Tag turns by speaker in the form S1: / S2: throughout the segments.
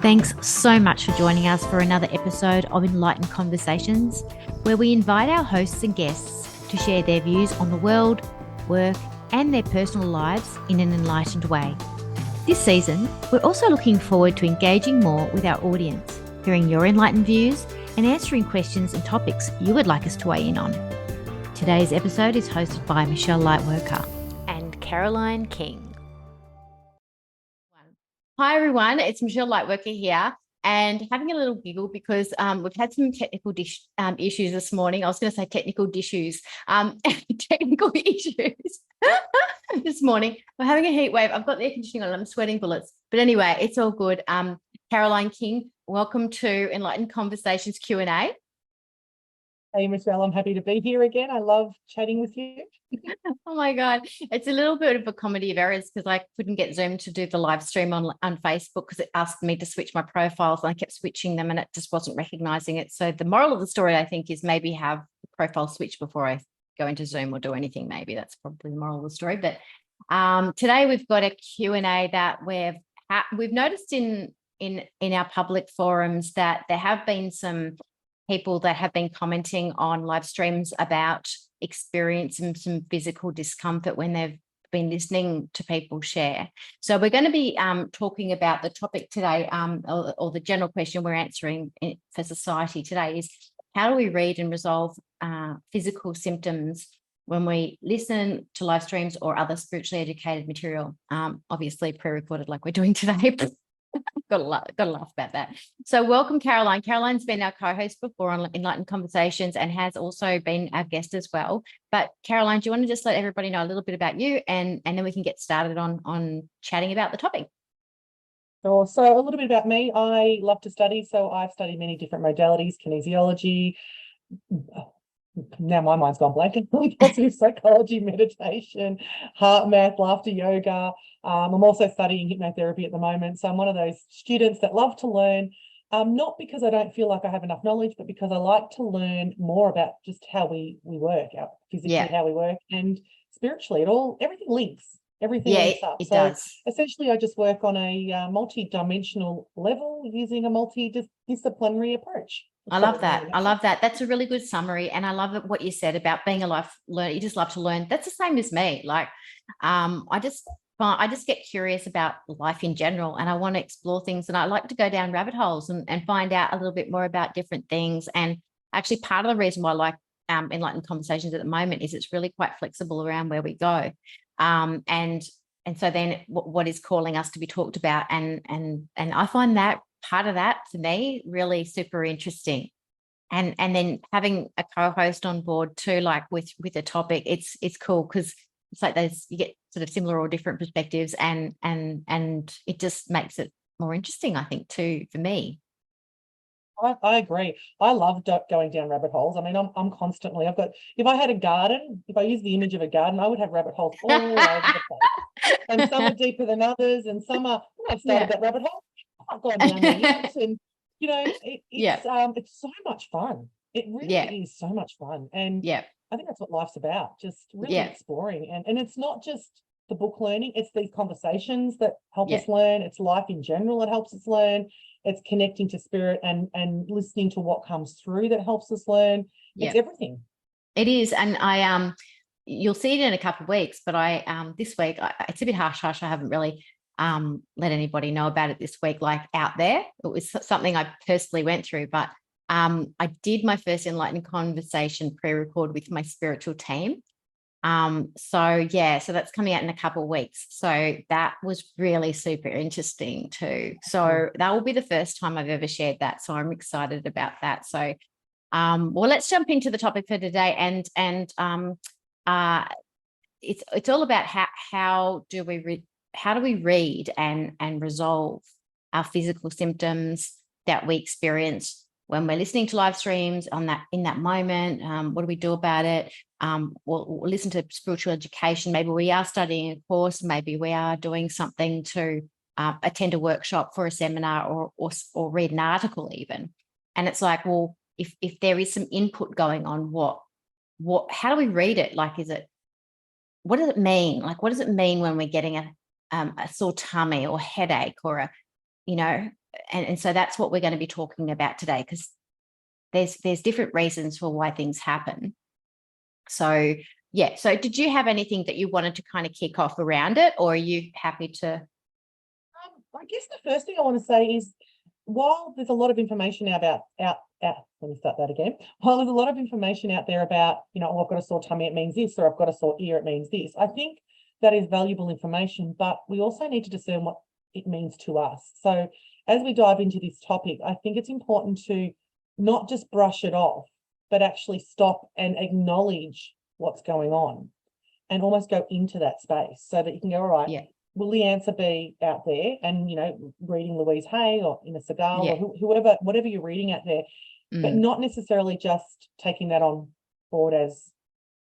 S1: Thanks so much for joining us for another episode of Enlightened Conversations, where we invite our hosts and guests to share their views on the world, work, and their personal lives in an enlightened way. This season, we're also looking forward to engaging more with our audience, hearing your enlightened views, and answering questions and topics you would like us to weigh in on. Today's episode is hosted by Michelle Lightworker and Carolyn King. Hi everyone, it's Michelle Lightworker here, and having a little giggle because we've had some technical issues this morning. I was going to say technical issues this morning. We're having a heat wave. I've got the air conditioning on. I'm sweating bullets, but anyway, it's all good. Carolyn King, welcome to Enlightened Conversations Q&A.
S2: Hey, Michelle, I'm happy to be here again. I love chatting with you.
S1: Oh my God. It's a little bit of a comedy of errors because I couldn't get Zoom to do the live stream on Facebook because it asked me to switch my profiles and I kept switching them and it just wasn't recognizing it. So the moral of the story, I think, is maybe have the profile switch before I go into Zoom or do anything. Maybe that's probably the moral of the story. But today we've got a Q&A that we've noticed in our public forums that there have been some people that have been commenting on live streams about experiencing some physical discomfort when they've been listening to people share. So we're going to be talking about the topic today, or the general question we're answering for society today is, how do we read and resolve physical symptoms when we listen to live streams or other spiritually educated material, obviously pre-recorded like we're doing today. Got to laugh about that. So welcome, Carolyn. Carolyn's been our co-host before on Enlightened Conversations and has also been our guest as well. But Carolyn, do you want to just let everybody know a little bit about you and then we can get started on chatting about the topic?
S2: Sure. So a little bit about me. I love to study. So I've studied many different modalities, kinesiology. Now my mind's gone blank. Positive psychology, meditation, heart math, laughter yoga. I'm also studying hypnotherapy at the moment. So I'm one of those students that love to learn, not because I don't feel like I have enough knowledge, but because I like to learn more about just how we work, physically, how we work, and spiritually. Everything links. Everything links up.
S1: It
S2: so
S1: does.
S2: Essentially, I just work on a multi-dimensional level using a multidisciplinary approach.
S1: I love that. I love that. That's a really good summary. And I love what you said about being a life learner. You just love to learn. That's the same as me. Like, I just get curious about life in general and I want to explore things and I like to go down rabbit holes and find out a little bit more about different things. And actually part of the reason why I like Enlightened Conversations at the moment is it's really quite flexible around where we go. And so then what is calling us to be talked about. And I find that part of that for me really super interesting. And then having a co-host on board too, like with a topic, it's cool because it's like you get sort of similar or different perspectives and it just makes it more interesting, I think, too, for me.
S2: I agree. I love going down rabbit holes. I mean, I'm constantly, if I had a garden, if I use the image of a garden, I would have rabbit holes all over the place. And some are deeper than others, and some are, I've started that rabbit hole, I've gone down there yet. And, it's so much fun. It really is so much fun. And I think that's what life's about, just really exploring. And it's not just the book learning, it's these conversations that help us learn. It's life in general that helps us learn. It's connecting to spirit and listening to what comes through that helps us learn. It's everything.
S1: It is. And you'll see it in a couple of weeks, but this week, it's a bit hush. I haven't really let anybody know about it this week, like out there. It was something I personally went through, but I did my first Enlightened Conversation pre-record with my spiritual team. So that's coming out in a couple of weeks. So that was really super interesting too. So that will be the first time I've ever shared that. So I'm excited about that. So, well, let's jump into the topic for today. And it's all about how do we read and resolve our physical symptoms that we experience when we're listening to live streams in that moment. What do we do about it? We'll listen to spiritual education. Maybe we are studying a course. Maybe we are doing something to attend a workshop for a seminar or read an article even. And it's like, well, if there is some input going on, how do we read it? Like, what does it mean? Like, what does it mean when we're getting a sore tummy or headache or and so that's what we're going to be talking about today, because there's different reasons for why things happen. So yeah, so did you have anything that you wanted to kind of kick off around it, or are you happy to?
S2: I guess the first thing I want to say is, while there's a lot of information now about let me start that again. While there's a lot of information out there about, oh, I've got a sore tummy, it means this, or I've got a sore ear, it means this. I think that is valuable information, but we also need to discern what it means to us. So as we dive into this topic, I think it's important to not just brush it off, but actually stop and acknowledge what's going on and almost go into that space so that you can go, all right,
S1: Yeah.
S2: will the answer be out there? And, reading Louise Hay or in a Seagal
S1: Yeah.
S2: or whoever, whatever you're reading out there, but not necessarily just taking that on board as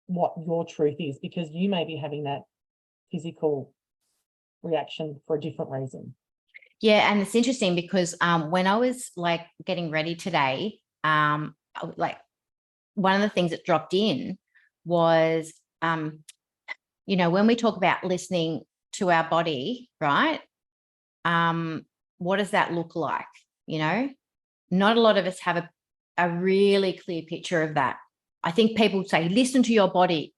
S2: what your truth is, because you may be having that physical reaction for a different reason.
S1: Yeah, and it's interesting because when I was like getting ready today, like one of the things that dropped in was, when we talk about listening to our body, right? What does that look like? Not a lot of us have a really clear picture of that. I think people say, listen to your body,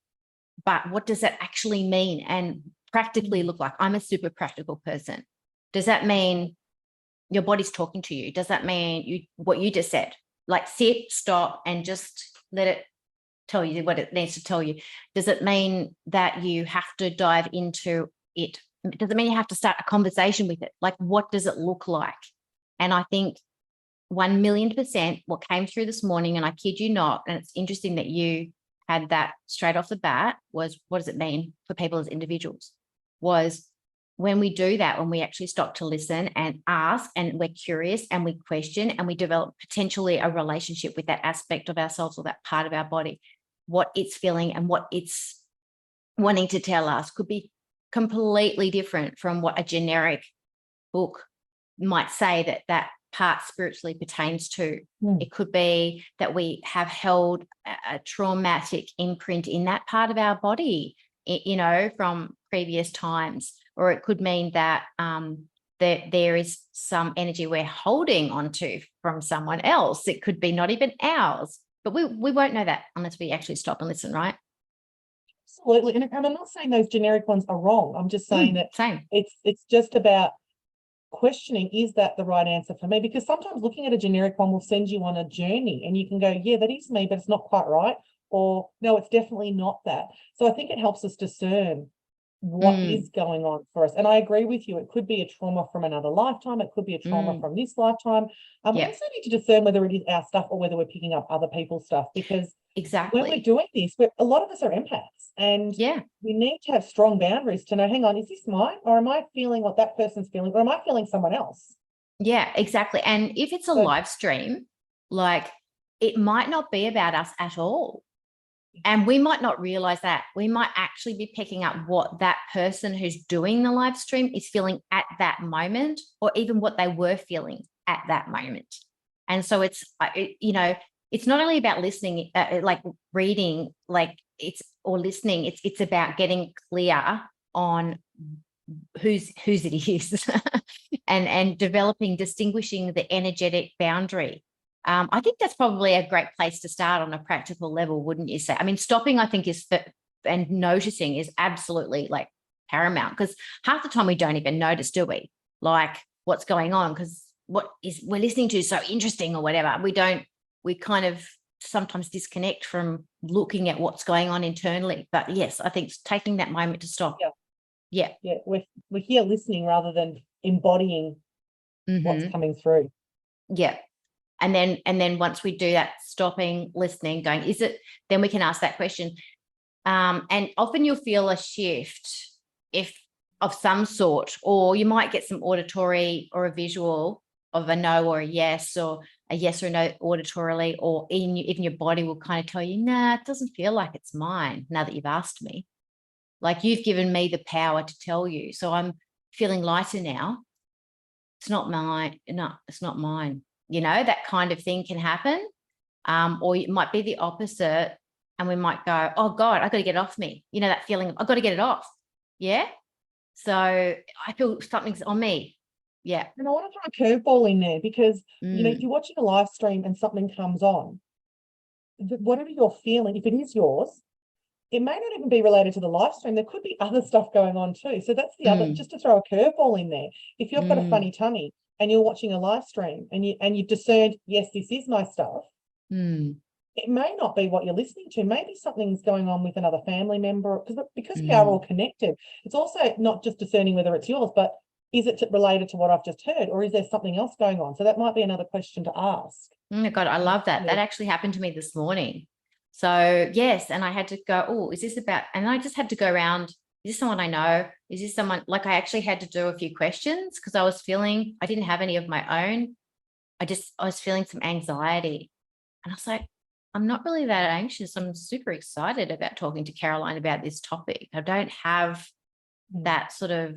S1: but what does that actually mean and practically look like? I'm a super practical person. Does that mean your body's talking to you? Does that mean what you just said? Like sit, stop, and just let it tell you what it needs to tell you. Does it mean that you have to dive into it? Does it mean you have to start a conversation with it? Like, what does it look like? And I think 1,000,000% what came through this morning, and I kid you not, and it's interesting that you had that straight off the bat, was what does it mean for people as individuals? Was when we do that, when we actually stop to listen and ask, and we're curious and we question and we develop potentially a relationship with that aspect of ourselves or that part of our body, what it's feeling and what it's wanting to tell us could be completely different from what a generic book might say that part spiritually pertains to. It could be that we have held a traumatic imprint in that part of our body, from previous times, or it could mean that there is some energy we're holding onto from someone else. It could be not even ours, but we won't know that unless we actually stop and listen, right?
S2: Absolutely. And I'm not saying those generic ones are wrong. I'm just saying that
S1: same.
S2: It's just about questioning, is that the right answer for me? Because sometimes looking at a generic one will send you on a journey and you can go, yeah, that is me, but it's not quite right. Or no, it's definitely not that. So I think it helps us discern what is going on for us. And I agree with you. It could be a trauma from another lifetime. It could be a trauma from this lifetime. We also need to discern whether it is our stuff or whether we're picking up other people's stuff, because when we're doing this, a lot of us are empaths, and we need to have strong boundaries to know, hang on, is this mine, or am I feeling what that person's feeling, or am I feeling someone else?
S1: Yeah, exactly. And if it's a live stream, like, it might not be about us at all. And we might not realize that. We might actually be picking up what that person who's doing the live stream is feeling at that moment, or even what they were feeling at that moment. And so it's not only about listening, like reading, or listening. It's about getting clear on whose it is, and distinguishing the energetic boundary. I think that's probably a great place to start on a practical level, wouldn't you say? I mean, stopping, I think, and noticing is absolutely like paramount, because half the time we don't even notice, do we? Like, what's going on, because what we're listening to is so interesting or whatever. We kind of sometimes disconnect from looking at what's going on internally. But yes, I think taking that moment to stop. Yeah.
S2: We're here listening rather than embodying what's coming through.
S1: Yeah. And then once we do that, stopping, listening, going, is it, then we can ask that question. And often you'll feel a shift of some sort, or you might get some auditory or a visual of a no or a yes, or a yes or a no auditorily, or even your body will kind of tell you, nah, it doesn't feel like it's mine now that you've asked me. Like, you've given me the power to tell you. So I'm feeling lighter now. It's not mine. No, it's not mine. That kind of thing can happen. Or it might be the opposite, and we might go, oh God, I've got to get it off me. That feeling of, I've got to get it off. Yeah. So I feel something's on me. Yeah.
S2: And I want to throw a curveball in there because, you know, if
S1: Mm,
S2: you're watching a live stream and something comes on, whatever you're feeling, if it is yours, it may not even be related to the live stream. There could be other stuff going on too. So that's the other,
S1: mm,
S2: just to throw a curveball in there. If you've got a
S1: mm,
S2: funny tummy and you're watching a live stream and you've discerned, yes, this is my stuff,
S1: mm,
S2: it may not be what you're listening to. Maybe something's going on with another family member because we are all
S1: mm.
S2: connected. It's also not just discerning whether it's yours, but is it related to what I've just heard, or is there something else going on? So that might be another question to ask.
S1: Oh my God, I love that. That actually happened to me this morning. So yes, and I had to go, oh, is this about, and I just had to go around, is this someone I know? Is this someone, like I actually had to do a few questions because I was feeling, I didn't have any of my own. I was feeling some anxiety. And I was like, I'm not really that anxious. I'm super excited about talking to Caroline about this topic. I don't have that sort of,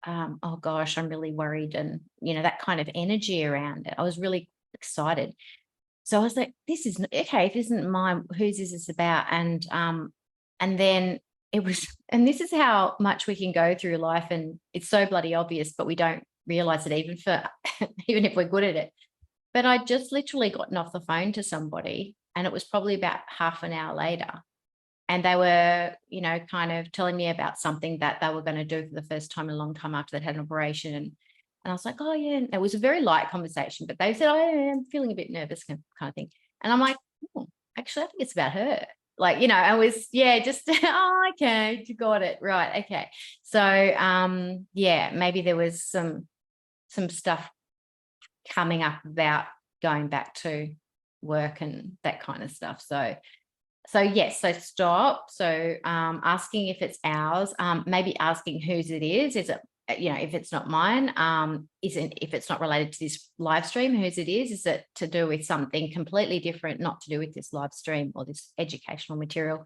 S1: oh gosh, I'm really worried, and, you know, that kind of energy around it. I was really excited. So I was like, this is okay, if this isn't mine, whose is this about? And then it was, and this is how much we can go through life, and it's so bloody obvious, but we don't realize it even for even if we're good at it. But I just literally gotten off the phone to somebody, and it was probably about half an hour later. And they were, you know, kind of telling me about something that they were going to do for the first time in a long time after they'd had an operation. And I was like, oh, yeah. And it was a very light conversation, but they said, oh, yeah, I'm feeling a bit nervous, kind of thing. And I'm like, oh, actually, I think it's about her. Like, you know, I was, yeah, just, oh, okay, you got it. Right. Okay. So, yeah, maybe there was some stuff coming up about going back to work and that kind of stuff. So yes, so stop. So asking if it's ours, maybe asking whose it is it, you know, if it's not mine, isn't, if it's not related to this live stream, whose it is it to do with something completely different, not to do with this live stream or this educational material.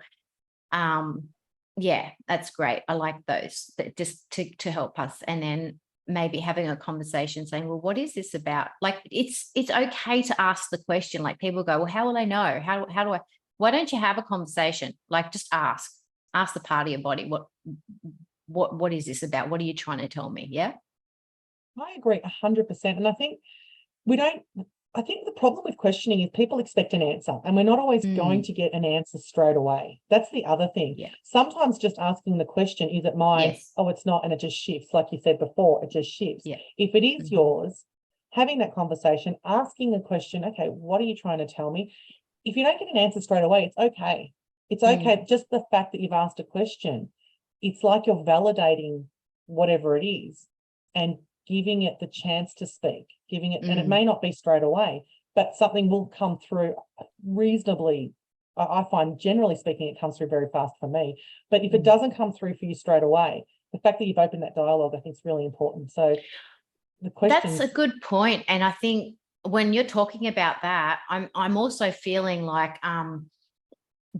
S1: Yeah, that's great. I like those, that just to help us. And then maybe having a conversation saying, well, what is this about? Like, it's okay to ask the question. Like, people go, well, how will I know? How do I, why don't you have a conversation? Like, just ask the part of your body, what is this about? What are you trying to tell me? Yeah.
S2: I agree 100%. And I think the problem with questioning is people expect an answer, and we're not always going to get an answer straight away. That's the other thing.
S1: Yeah.
S2: Sometimes just asking the question, is it mine?
S1: Yes.
S2: Oh, it's not. And it just shifts. Like you said before, it just shifts.
S1: Yeah.
S2: If it is yours, having that conversation, asking a question, okay, what are you trying to tell me? If you don't get an answer straight away, it's okay. It's okay. Just the fact that you've asked a question, it's like you're validating whatever it is and giving it the chance to speak, giving it, and it may not be straight away, but something will come through reasonably. I find, generally speaking, it comes through very fast for me. But if it doesn't come through for you straight away, the fact that you've opened that dialogue, I think, is really important. So the question,
S1: that's a good point. And I think when you're talking about that, I'm also feeling like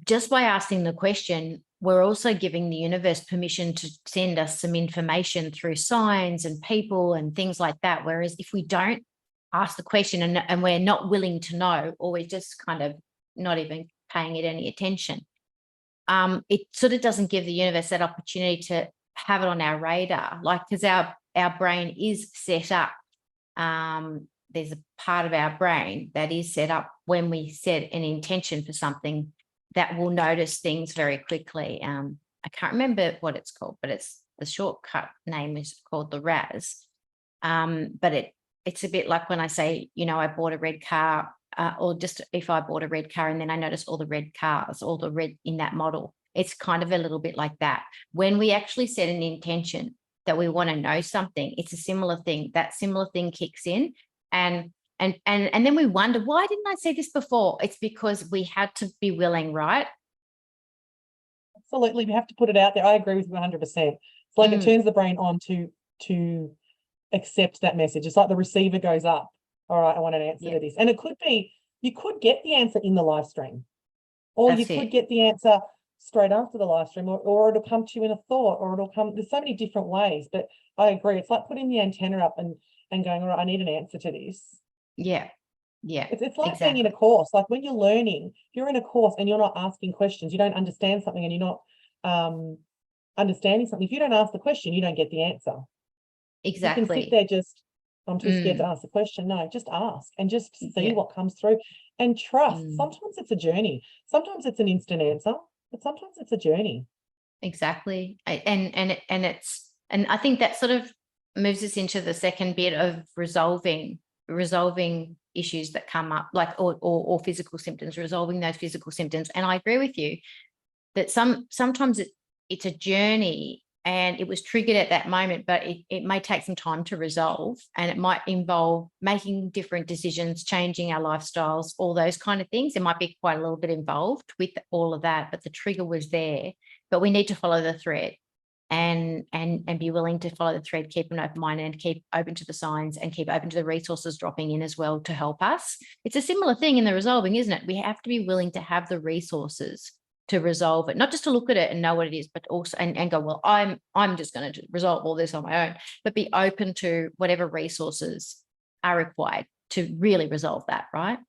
S1: just by asking the question, we're also giving the universe permission to send us some information through signs and people and things like that. Whereas if we don't ask the question and we're not willing to know, or we're just kind of not even paying it any attention, it sort of doesn't give the universe that opportunity to have it on our radar. Like, because our brain is set up. There's a part of our brain that is set up when we set an intention for something that will notice things very quickly. I can't remember what it's called, but it's the shortcut name is called the RAS. But it's a bit like when I say, you know, I bought a red car, or just if I bought a red car and then I notice all the red cars, all the red in that model. It's kind of a little bit like that. When we actually set an intention that we want to know something, it's a similar thing. That similar thing kicks in, and then we wonder, why didn't I say this before? It's because we had to be willing, right?
S2: absolutely, we have to put it out there. I agree with you 100%. It's like it turns the brain on to accept that message. It's like the receiver goes up. All right, I want an answer to this. And it could be, you could get the answer in the live stream, or you could get the answer straight after the live stream, or it'll come to you in a thought, or it'll come, there's so many different ways. But I agree, it's like putting the antenna up and going, all right, I need an answer to this.
S1: Yeah. Yeah.
S2: It's like being in a course. Like when you're learning, if you're in a course and you're not asking questions, you don't understand something, and you're not understanding something. If you don't ask the question, you don't get the answer.
S1: Exactly.
S2: You can sit there just I'm too scared to ask the question. No, just ask and just see what comes through and trust. Sometimes it's a journey. Sometimes it's an instant answer, but sometimes it's a journey.
S1: Exactly. And I think that sort of moves us into the second bit of resolving issues that come up, like or physical symptoms, resolving those physical symptoms. And I agree with you that sometimes it's a journey and it was triggered at that moment, but it may take some time to resolve, and it might involve making different decisions, changing our lifestyles, all those kind of things. It might be quite a little bit involved with all of that, but the trigger was there. But we need to follow the thread and be willing to follow the thread, keep an open mind and keep open to the signs and keep open to the resources dropping in as well to help us. It's a similar thing in the resolving, isn't it? We have to be willing to have the resources to resolve it, not just to look at it and know what it is, but also and go, well, I'm just going to resolve all this on my own, but be open to whatever resources are required to really resolve that, right?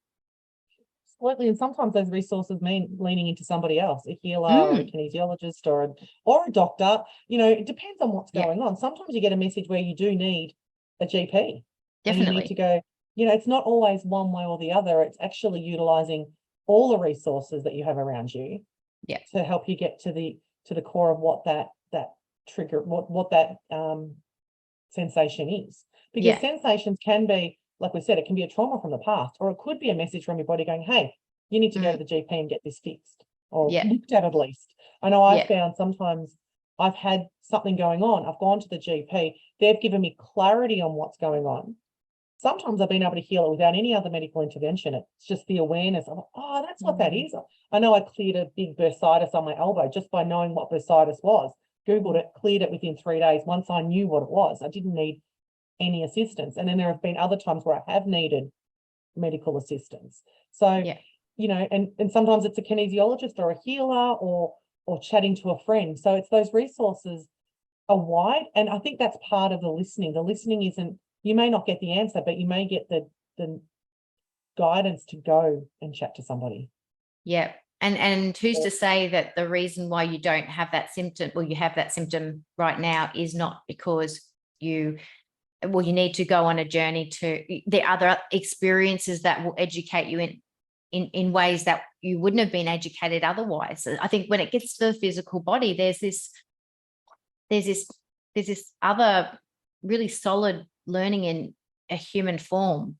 S2: Absolutely. And sometimes those resources mean leaning into somebody else, a healer or a kinesiologist or a doctor. You know, it depends on what's going on. Sometimes you get a message where you do need a GP.
S1: Definitely.
S2: And you need to go, you know, it's not always one way or the other. It's actually utilizing all the resources that you have around you to help you get to the core of what that trigger, what that sensation is. Because sensations can be, like we said, it can be a trauma from the past, or it could be a message from your body going, hey, you need to go to the GP and get this fixed or looked at least. I know I've found sometimes I've had something going on. I've gone to the GP. They've given me clarity on what's going on. Sometimes I've been able to heal it without any other medical intervention. It's just the awareness of, oh, that's what that is. I know I cleared a big bursitis on my elbow just by knowing what bursitis was. Googled it, cleared it within 3 days. Once I knew what it was, I didn't need any assistance. And then there have been other times where I have needed medical assistance. So, you know, and sometimes it's a kinesiologist or a healer or chatting to a friend. So it's those resources are wide. And I think that's part of the listening. The listening isn't, you may not get the answer, but you may get the guidance to go and chat to somebody.
S1: Yeah. And who's to say that the reason why you don't have that symptom, or you have that symptom right now, is not because you need to go on a journey to the other experiences that will educate you in ways that you wouldn't have been educated otherwise. So I think when it gets to the physical body, there's this other really solid learning in a human form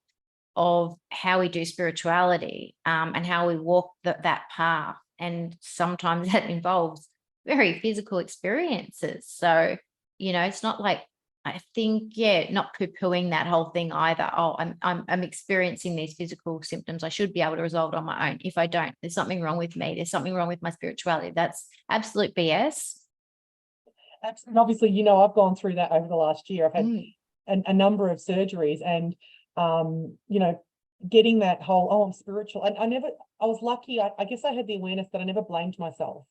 S1: of how we do spirituality, and how we walk that path. And sometimes that involves very physical experiences. So, you know, it's not like, I think, not poo-pooing that whole thing either. Oh, I'm experiencing these physical symptoms. I should be able to resolve it on my own. If I don't, there's something wrong with me. There's something wrong with my spirituality. That's absolute BS.
S2: And obviously, you know, I've gone through that over the last year. I've had a number of surgeries, and you know, getting that whole, oh, I'm spiritual. And I was lucky. I guess I had the awareness that I never blamed myself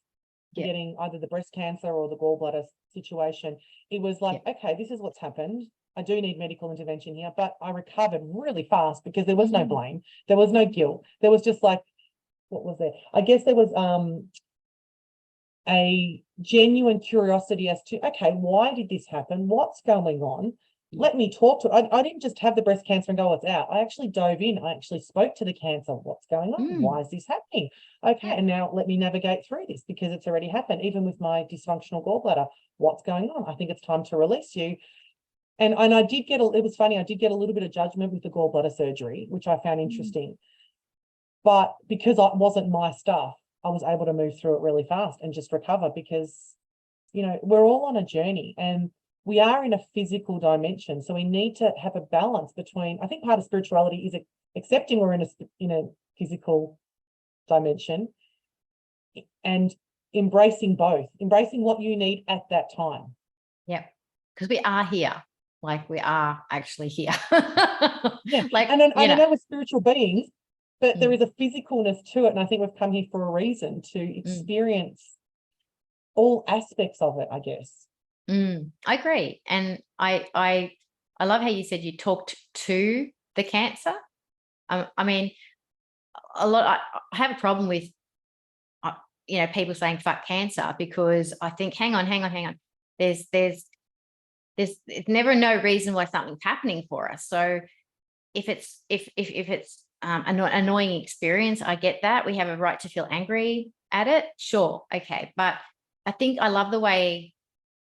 S2: for getting either the breast cancer or the gallbladder situation. It was like, okay, this is what's happened. I do need medical intervention here, but I recovered really fast because there was no blame. There was no guilt. There was just like, what was there? I guess there was a genuine curiosity as to, okay, why did this happen? What's going on? Let me talk to it. I didn't just have the breast cancer and go, it's out. I actually dove in. I actually spoke to the cancer. What's going on? Why is this happening? Okay, and now let me navigate through this because it's already happened. Even with my dysfunctional gallbladder, what's going on? I think it's time to release you. And I did get, it was funny, I did get a little bit of judgment with the gallbladder surgery, which I found interesting. But because it wasn't my stuff, I was able to move through it really fast and just recover because, you know, we're all on a journey and we are in a physical dimension. So we need to have a balance between, I think part of spirituality is accepting we're in a physical dimension and embracing both, embracing what you need at that time.
S1: Yeah, because we are here. Like, we are actually here.
S2: Like, and I know we're spiritual beings, but there is a physicalness to it. And I think we've come here for a reason, to experience all aspects of it, I guess.
S1: I agree. And I love how you said you talked to the cancer. I mean, I have a problem with, you know, people saying fuck cancer, because I think, hang on. There's there's never no reason why something's happening for us. So if it's an annoying experience, I get that. We have a right to feel angry at it. Sure. Okay. But I think I love the way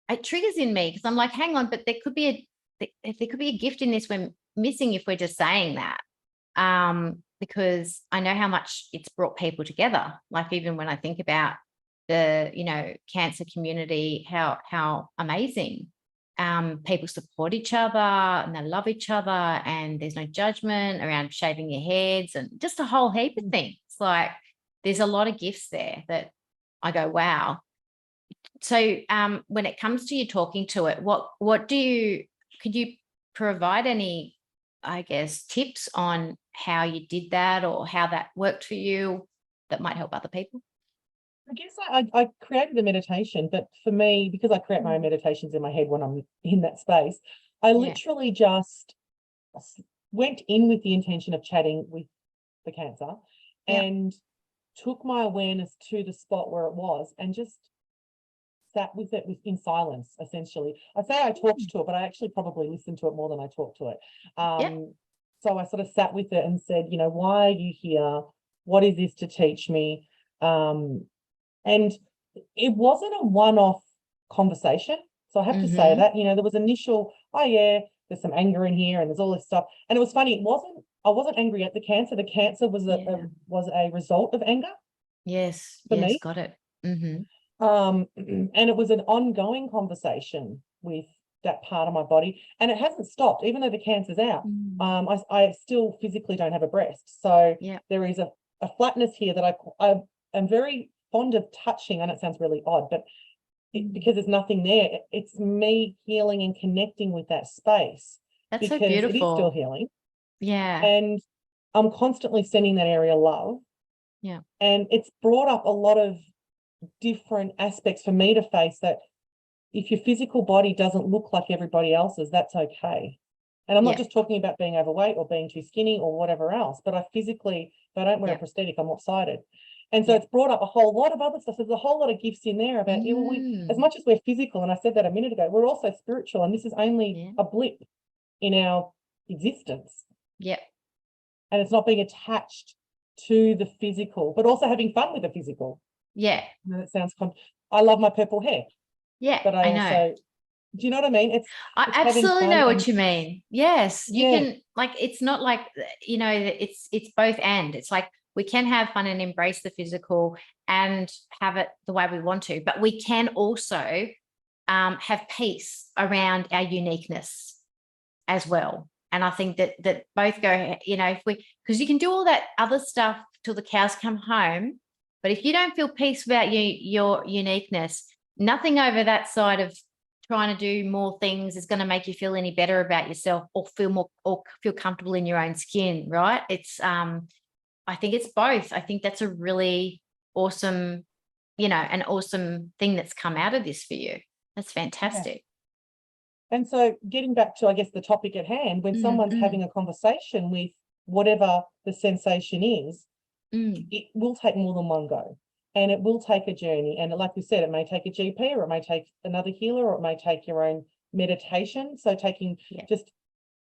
S1: it triggers in me, because I'm like, hang on, but there could be a gift in this we're missing if we're just saying that. Because I know how much it's brought people together. Like, even when I think about the, cancer community, how amazing. People support each other and they love each other, and there's no judgment around shaving your heads and just a whole heap of things. Like, there's a lot of gifts there that I go, wow. So when it comes to you talking to it, could you provide any, I guess, tips on how you did that or how that worked for you that might help other people?
S2: I guess I created a meditation, but for me, because I create my own meditations in my head when I'm in that space, I literally just went in with the intention of chatting with the cancer and took my awareness to the spot where it was and just sat with it in silence, essentially. I say I talked to it, but I actually probably listened to it more than I talked to it. So I sort of sat with it and said, why are you here? What is this to teach me? And it wasn't a one-off conversation. So I have to say that, there was initial, oh yeah, there's some anger in here and there's all this stuff. And it was funny, I wasn't angry at the cancer. The cancer was a result of anger.
S1: Yes.
S2: For me.
S1: Got it.
S2: And it was an ongoing conversation with that part of my body. And it hasn't stopped, even though the cancer's out. I still physically don't have a breast. So there is a flatness here that I am very fond of touching. I know it sounds really odd, but because there's nothing there, it's me healing and connecting with that space.
S1: That's
S2: because
S1: so beautiful.
S2: It is still healing.
S1: Yeah.
S2: And I'm constantly sending that area love.
S1: Yeah.
S2: And it's brought up a lot of different aspects for me to face, that if your physical body doesn't look like everybody else's, that's okay. And I'm not just talking about being overweight or being too skinny or whatever else, but if I don't wear a prosthetic, I'm lopsided. And so it's brought up a whole lot of other stuff. So there's a whole lot of gifts in there about, as much as we're physical, and I said that a minute ago, we're also spiritual, and this is only a blip in our existence.
S1: Yeah.
S2: And it's not being attached to the physical, but also having fun with the physical.
S1: Yeah.
S2: It sounds I love my purple hair.
S1: Yeah,
S2: but I
S1: know.
S2: Also, do you know what I mean?
S1: I absolutely know what you mean. Yes, you can, like, it's not like, it's both and. It's like, we can have fun and embrace the physical and have it the way we want to, but we can also have peace around our uniqueness as well. And I think that both go, because you can do all that other stuff till the cows come home, but if you don't feel peace about your uniqueness, nothing over that side of trying to do more things is going to make you feel any better about yourself or feel comfortable in your own skin, right? It's I think it's both. I think that's a really awesome, an awesome thing that's come out of this for you. That's fantastic.
S2: Yeah. And so getting back to, I guess, the topic at hand, when someone's having a conversation with whatever the sensation is, it will take more than one go. And it will take a journey. And like we said, it may take a GP, or it may take another healer, or it may take your own meditation. So taking just,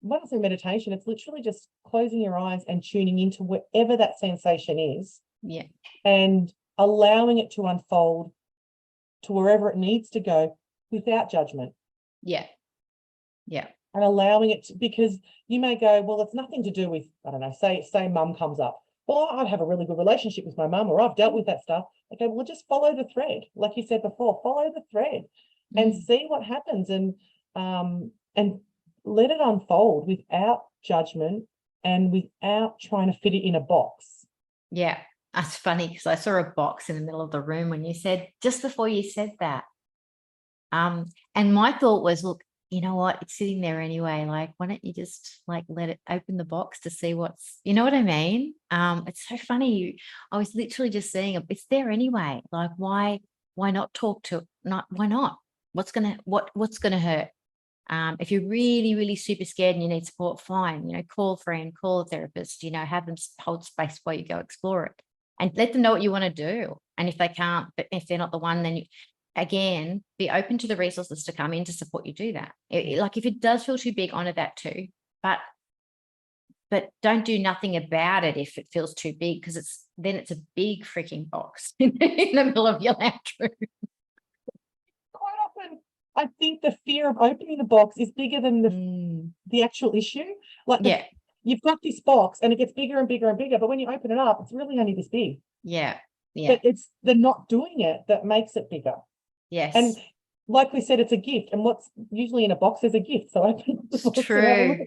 S2: when I say meditation, it's literally just closing your eyes and tuning into whatever that sensation is.
S1: Yeah.
S2: And allowing it to unfold to wherever it needs to go without judgment.
S1: Yeah. Yeah.
S2: And allowing it to, because you may go, well, it's nothing to do with, I don't know, say mum comes up. Well, I have a really good relationship with my mum, or I've dealt with that stuff. Okay, well, just follow the thread. Like you said before, follow the thread and see what happens, and let it unfold without judgment and without trying to fit it in a box.
S1: Yeah, that's funny, because I saw a box in the middle of the room when you said, just before you said that. And my thought was, look, you know what, it's sitting there anyway. Like, why don't you just let it open the box to see what's, you know what I mean? It's so funny. I was literally just seeing it. It's there anyway. Like, why not talk to it? Why not? What's gonna hurt? If you're really, really super scared and you need support, fine. Call a friend, call a therapist. Have them hold space while you go explore it, and let them know what you want to do. And if they can't, but if they're not the one, then again, be open to the resources to come in to support you do that. Like if it does feel too big, honor that too, but don't do nothing about it if it feels too big, because it's a big freaking box in the middle of your lounge room.
S2: Quite often, I think the fear of opening the box is bigger than the actual issue. Like you've got this box and it gets bigger and bigger and bigger, but when you open it up, it's really only this big.
S1: Yeah.
S2: But it's the not doing it that makes it bigger.
S1: Yes.
S2: And like we said, it's a gift, and what's usually in a box is a gift. So I think
S1: it's true.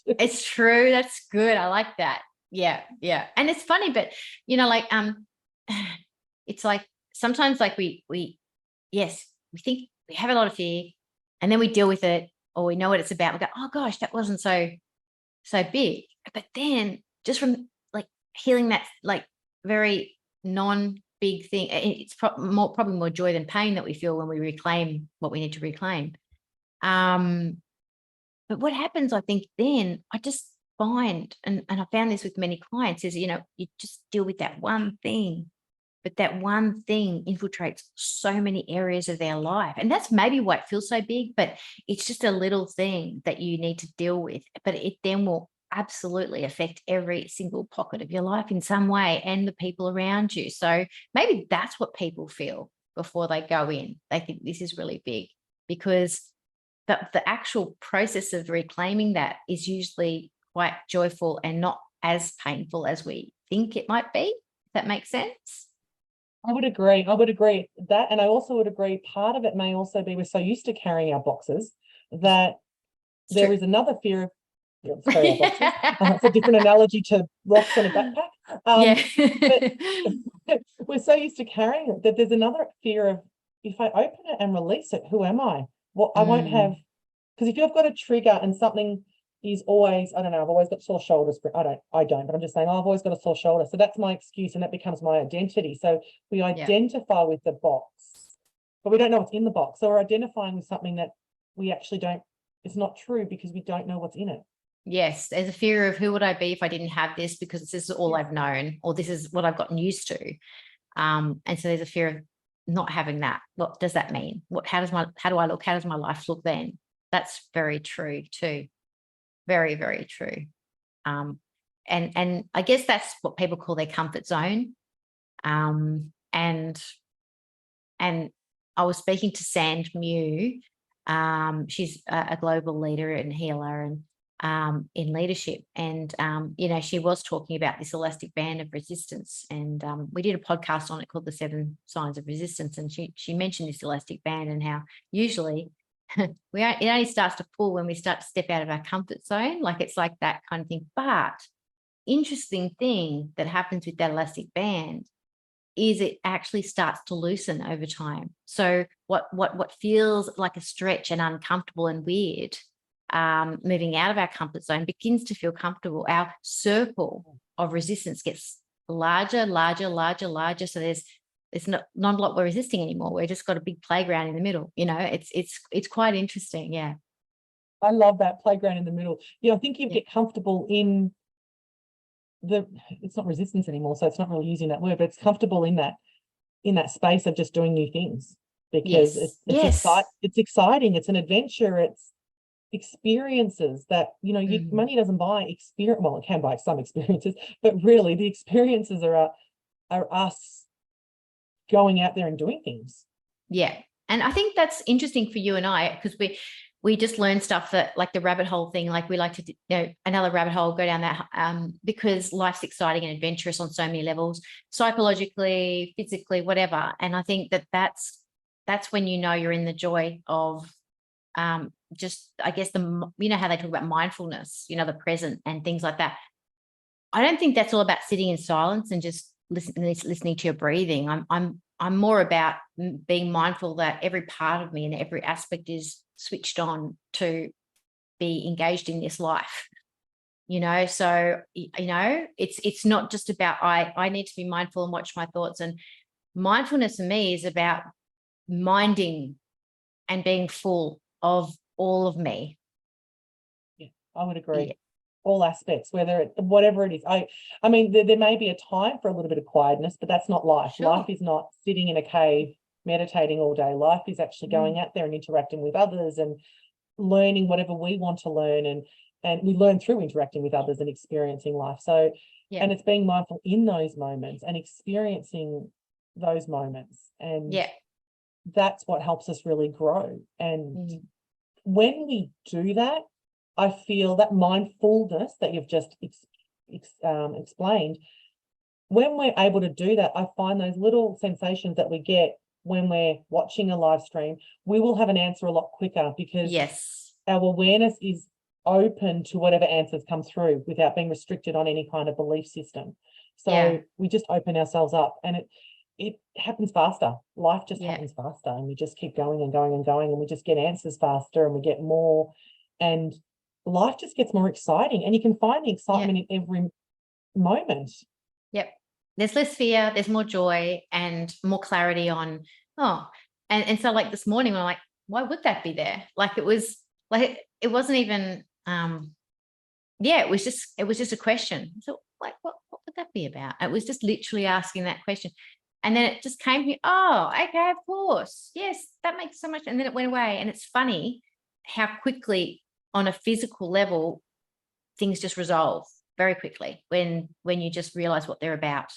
S1: It's true. That's good. I like that. Yeah. And it's funny, but like it's like sometimes like we think we have a lot of fear, and then we deal with it, or we know what it's about. We go, oh gosh, that wasn't so big. But then just from like healing that like very non-big thing, it's probably more joy than pain that we feel when we reclaim what we need to reclaim. But what happens, I think, then I just find, and I found this with many clients, is you just deal with that one thing, but that one thing infiltrates so many areas of their life, and that's maybe why it feels so big. But it's just a little thing that you need to deal with, but it then will absolutely affect every single pocket of your life in some way, and the people around you. So maybe that's what people feel before they go in. They think this is really big, because the actual process of reclaiming that is usually quite joyful and not as painful as we think it might be. If that makes sense.
S2: I would agree that, and I also would agree part of it may also be we're so used to carrying our boxes that there is another fear of it's a different analogy to rocks on a backpack. But we're so used to carrying it that there's another fear of, if I open it and release it, who am I? Well, I won't have, because if you've got a trigger and something is always, I don't know, I've always got sore shoulders. I don't, but I'm just saying, I've always got a sore shoulder. So that's my excuse, and that becomes my identity. So we identify with the box, but we don't know what's in the box. So we're identifying with something that we actually don't, it's not true, because we don't know what's in it.
S1: Yes, there's a fear of who would I be if I didn't have this, because this is all I've known, or this is what I've gotten used to. And so there's a fear of not having that. What does that mean? How do I look? How does my life look then? That's very true too. Very, very true. And I guess that's what people call their comfort zone. And I was speaking to Sand Mew. She's a global leader and healer, and in leadership, and she was talking about this elastic band of resistance, and we did a podcast on it called the 7 Signs of Resistance, and she mentioned this elastic band and how usually it only starts to pull when we start to step out of our comfort zone. Like it's like that kind of thing. But interesting thing that happens with that elastic band is it actually starts to loosen over time. So what feels like a stretch and uncomfortable and weird, moving out of our comfort zone, begins to feel comfortable. Our circle of resistance gets larger. So there's not a lot we're resisting anymore. We've just got a big playground in the middle. It's quite interesting. Yeah.
S2: I love that playground in the middle. I think you get comfortable in it's not resistance anymore, so it's not really using that word, but it's comfortable in that space of just doing new things, because it's exciting, it's an adventure, it's experiences that money doesn't buy experience. Well, it can buy some experiences, but really the experiences are us going out there and doing things.
S1: And I think that's interesting for you and I, because we just learn stuff that, like the rabbit hole thing, like we like to another rabbit hole, go down that, because life's exciting and adventurous on so many levels, psychologically, physically, whatever. And I think that's when you're in the joy of just, I guess, how they talk about mindfulness, the present and things like that. I don't think that's all about sitting in silence and just listening to your breathing. I'm more about being mindful that every part of me and every aspect is switched on to be engaged in this life. So it's not just about I need to be mindful and watch my thoughts. And mindfulness for me is about minding and being full of all of me.
S2: Yeah, I would agree. All aspects, whatever it is. I mean, there may be a time for a little bit of quietness, but that's not life. Sure. Life is not sitting in a cave meditating all day. Life is actually going out there and interacting with others and learning whatever we want to learn, and we learn through interacting with others and experiencing life. So and it's being mindful in those moments and experiencing those moments, and that's what helps us really grow. And when we do that, I feel that mindfulness that you've just explained, when we're able to do that, I find those little sensations that we get when we're watching a live stream, we will have an answer a lot quicker, because our awareness is open to whatever answers come through without being restricted on any kind of belief system. So we just open ourselves up, and it happens faster. Life just happens faster, and we just keep going and going and going, and we just get answers faster, and we get more, and life just gets more exciting, and you can find the excitement in every moment.
S1: There's less fear, there's more joy and more clarity on, and so like this morning, I'm like, why would that be there? Like, it was like, it wasn't even, it was just a question. So like, what would that be about? It was just literally asking that question. And then it just came to me, oh, okay, of course. Yes, that makes so much. And then it went away. And it's funny how quickly on a physical level, things just resolve very quickly when you just realize what they're about.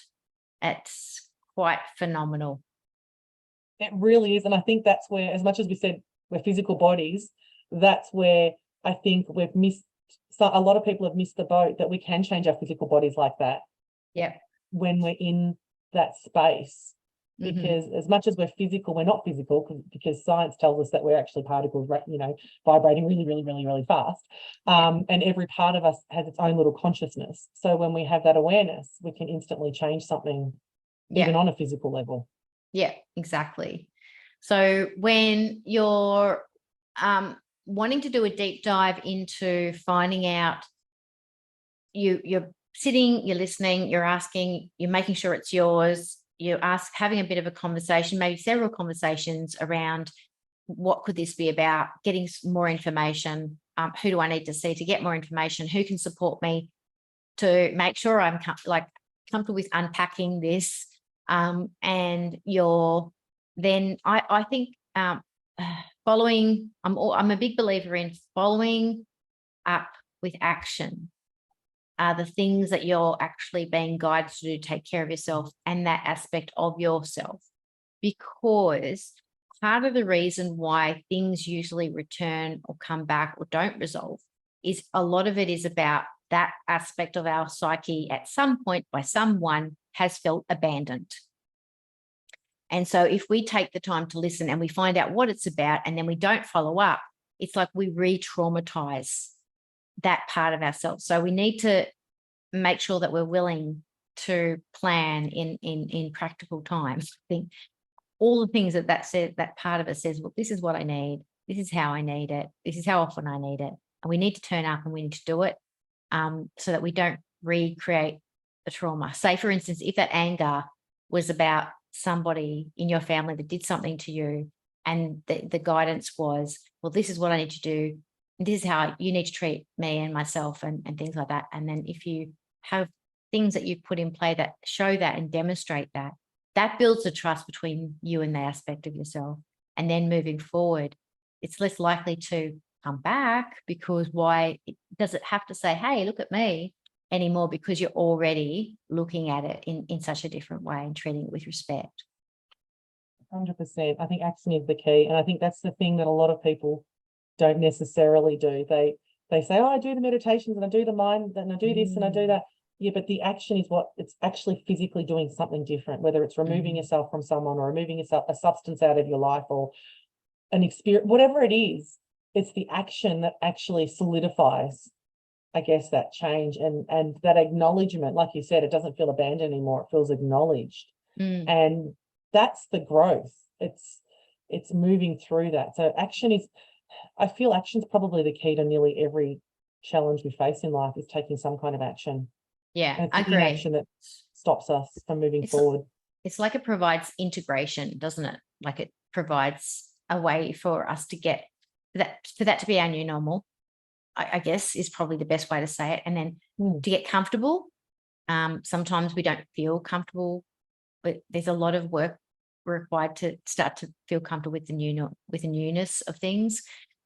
S1: It's quite phenomenal.
S2: It really is. And I think that's where, as much as we said we're physical bodies, that's where I think we've missed, so a lot of people have missed the boat, that we can change our physical bodies like that. When we're in that space, because as much as we're physical, we're not physical, because science tells us that we're actually particles, vibrating really, really, really, really fast. And every part of us has its own little consciousness. So when we have that awareness, we can instantly change something, even on a physical level. Yeah,
S1: exactly. So when you're wanting to do a deep dive into finding out, you're sitting, you're listening, you're asking, you're making sure it's yours, having a bit of a conversation, maybe several conversations around what could this be about, getting more information, who do I need to see to get more information, who can support me to make sure I'm comfortable with unpacking this, and I think following, I'm a big believer in following up with action. The things that you're actually being guided to do, take care of yourself and that aspect of yourself. Because part of the reason why things usually return or come back or don't resolve is a lot of it is about that aspect of our psyche at some point by someone has felt abandoned. And so if we take the time to listen and we find out what it's about, and then we don't follow up, it's like we re-traumatize that part of ourselves. So we need to make sure that we're willing to plan in practical times. I think all the things that part of us says, well, this is what I need. This is how I need it. This is how often I need it. And we need to turn up and we need to do it, so that we don't recreate the trauma. Say, for instance, if that anger was about somebody in your family that did something to you, and the guidance was, well, this is what I need to do. This is how you need to treat me and myself, and things like that. And then if you have things that you've put in play that show that and demonstrate that, that builds a trust between you and the aspect of yourself. And then moving forward, it's less likely to come back, because why does it have to say, hey, look at me anymore? Because you're already looking at it in such a different way and treating it with respect.
S2: 100%. I think action is the key. And I think that's the thing that a lot of people don't necessarily do. They say, oh, I do the meditations and I do the mind and I do this and I do that. Yeah, but the action is what it's actually physically doing something different, whether it's removing yourself from someone or removing a substance out of your life or an experience, whatever it is, it's the action that actually solidifies, I guess, that change and that acknowledgement. Like you said, it doesn't feel abandoned anymore. It feels acknowledged. And that's the growth. It's moving through that. So I feel action's probably the key to nearly every challenge we face in life, is taking some kind of action.
S1: Yeah, I agree.
S2: Action that stops us from moving forward.
S1: It's like it provides integration, doesn't it? Like it provides a way for us to get for that to be our new normal, I guess, is probably the best way to say it. And then to get comfortable. Sometimes we don't feel comfortable, but there's a lot of work required to start to feel comfortable with the newness of things.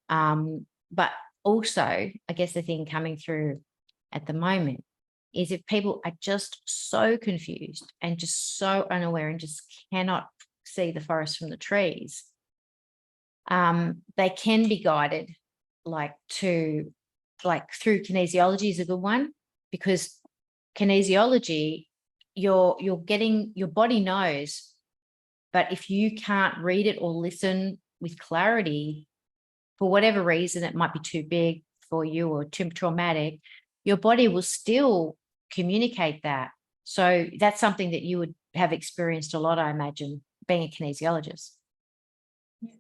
S1: But also, I guess the thing coming through at the moment is if people are just so confused and just so unaware and just cannot see the forest from the trees, they can be guided through kinesiology is a good one, because kinesiology, your body knows, but if you can't read it or listen with clarity, for whatever reason, it might be too big for you or too traumatic, your body will still communicate that. So that's something that you would have experienced a lot, I imagine, being a kinesiologist.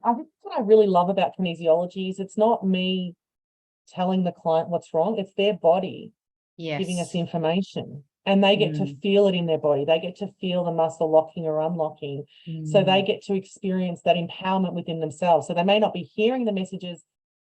S2: I think what I really love about kinesiology is it's not me telling the client what's wrong, it's their body giving us
S1: Yes.
S2: information, and they get to feel it in their body. They get to feel the muscle locking or unlocking. So they get to experience that empowerment within themselves. So they may not be hearing the messages,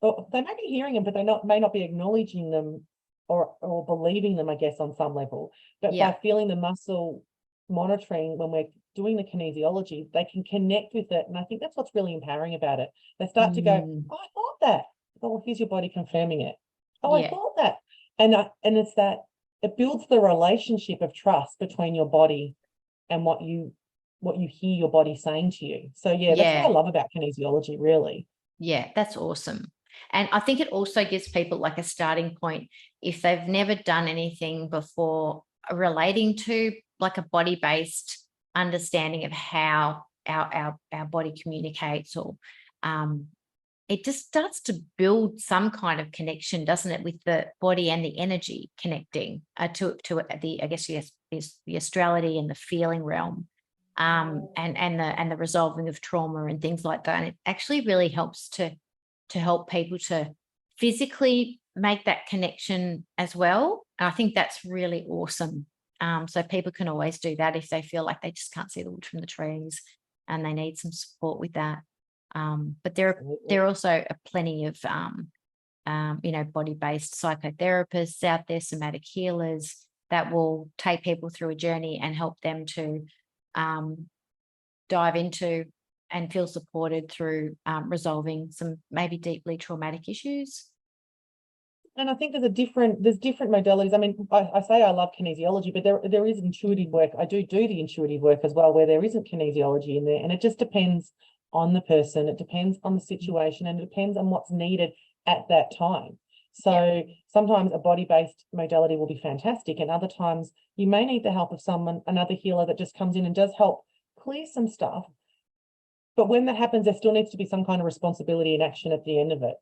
S2: or they may be hearing them, but they may not be acknowledging them or believing them, I guess, on some level. But by feeling the muscle monitoring, when we're doing the kinesiology, they can connect with it. And I think that's what's really empowering about it. They start to go, oh, I thought that. Oh, here's your body confirming it. Oh, I thought that. And it's that it builds the relationship of trust between your body and what you hear your body saying to you. So that's what I love about kinesiology, really.
S1: Yeah, that's awesome. And I think it also gives people like a starting point if they've never done anything before relating to like a body-based understanding of how our body communicates, or it just starts to build some kind of connection, doesn't it, with the body and the energy connecting to the, I guess, yes, is the astrality and the feeling realm, and the resolving of trauma and things like that. And it actually really helps to help people to physically make that connection as well. And I think that's really awesome. So people can always do that if they feel like they just can't see the wood from the trees and they need some support with that. But there are also plenty of body-based psychotherapists out there, somatic healers that will take people through a journey and help them to dive into and feel supported through resolving some maybe deeply traumatic issues.
S2: And I think there's different modalities. I mean, I say I love kinesiology, but there is intuitive work. I do the intuitive work as well, where there isn't kinesiology in there, and it just depends on the person, it depends on the situation, and it depends on what's needed at that time. So sometimes a body-based modality will be fantastic, and other times you may need the help of another healer that just comes in and does help clear some stuff. But when that happens, there still needs to be some kind of responsibility and action at the end of it,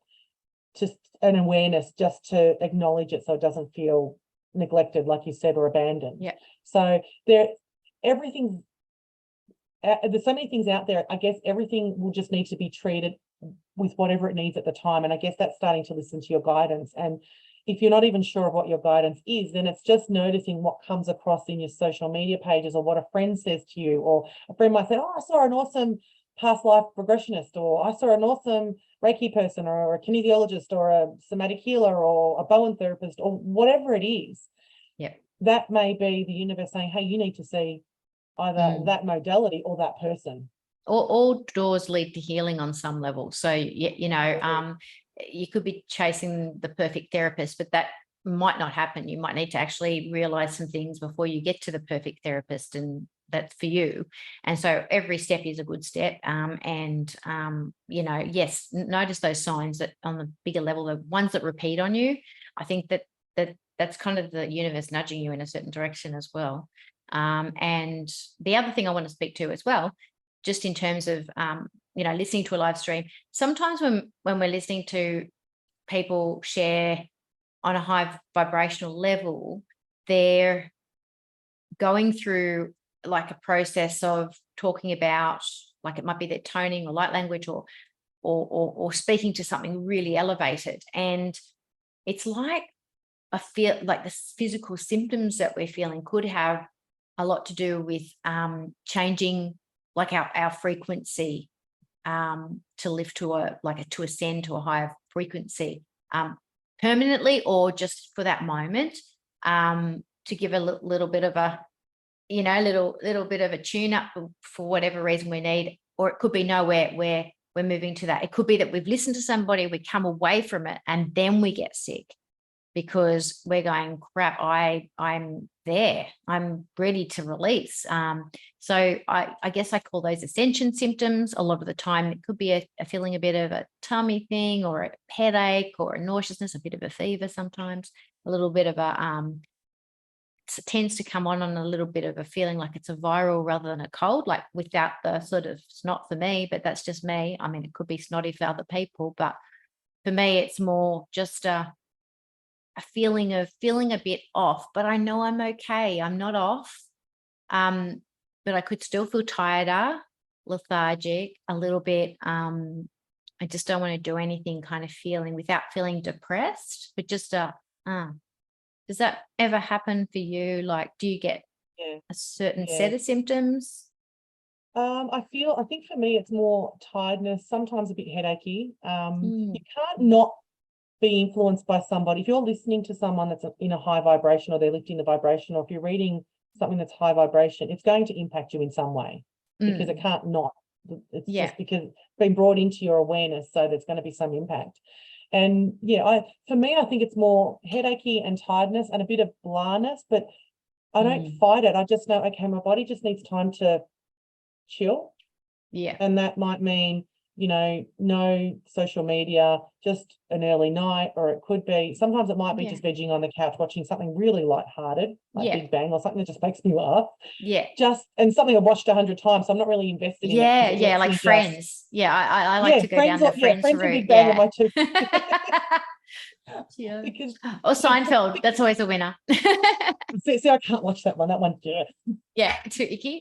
S2: just an awareness, just to acknowledge it so it doesn't feel neglected, like you said, or abandoned.
S1: Yeah.
S2: So everything's there's so many things out there. I guess everything will just need to be treated with whatever it needs at the time. And I guess that's starting to listen to your guidance. And if you're not even sure of what your guidance is, then it's just noticing what comes across in your social media pages, or what a friend says to you, or a friend might say, oh, I saw an awesome past life regressionist, or I saw an awesome Reiki person, or a kinesiologist, or a somatic healer, or a Bowen therapist, or whatever it is.
S1: Yeah.
S2: That may be the universe saying, hey, you need to see either that modality or that person.
S1: All doors lead to healing on some level. So, you could be chasing the perfect therapist, but that might not happen. You might need to actually realize some things before you get to the perfect therapist, and that's for you. And so every step is a good step. Yes, notice those signs that on the bigger level, the ones that repeat on you. I think that's kind of the universe nudging you in a certain direction as well. And the other thing I want to speak to as well, just in terms of, listening to a live stream, sometimes when we're listening to people share on a high vibrational level, they're going through like a process of talking about, like it might be their toning or light language, or speaking to something really elevated. And it's like, I feel like the physical symptoms that we're feeling could have a lot to do with changing like our frequency to lift to ascend to a higher frequency permanently, or just for that moment, to give a little bit of a you know, little bit of a tune up for whatever reason we need, or it could be nowhere where we're moving to that. It could be that we've listened to somebody, we come away from it, and then we get sick because we're going, crap, I'm there, I'm ready to release. So I guess I call those ascension symptoms. A lot of the time it could be a feeling a bit of a tummy thing, or a headache, or a nauseousness, a bit of a fever sometimes, a little bit of a it tends to come on a little bit of a feeling like it's a viral rather than a cold, like without the sort of snot for me, but that's just me. I mean, it could be snotty for other people, but for me, it's more just a feeling of feeling a bit off, but I know I'm okay. I'm not off. But I could still feel tireder, lethargic, a little bit. I just don't want to do anything kind of feeling without feeling depressed, but just does that ever happen for you? Like, do you get
S2: Yeah.
S1: a certain
S2: Yeah.
S1: set of symptoms?
S2: I think for me, it's more tiredness, sometimes a bit headachy.
S1: Mm,
S2: You can't not be influenced by somebody. If you're listening to someone that's in a high vibration, or they're lifting the vibration, or if you're reading something that's high vibration, it's going to impact you in some way, because it can't not. It's
S1: yeah.
S2: just because it's been brought into your awareness, so there's going to be some impact. And yeah, for me, I think it's more headachy and tiredness and a bit of blarness, but I don't fight it. I just know, okay, my body just needs time to chill.
S1: Yeah.
S2: And that might mean, no social media, just an early night, or it could be, sometimes it might be just vegging on the couch, watching something really lighthearted, like Big Bang, or something that just makes me laugh.
S1: Yeah.
S2: And something I've watched 100 times, so I'm not really invested in it.
S1: Yeah. Like Friends. I like to go down the Friends
S2: Friends and
S1: route.
S2: Big Bang are my two.
S1: Yeah.
S2: Because
S1: Or Seinfeld. That's always a winner.
S2: see, I can't watch that one. That one's just.
S1: Yeah, too icky.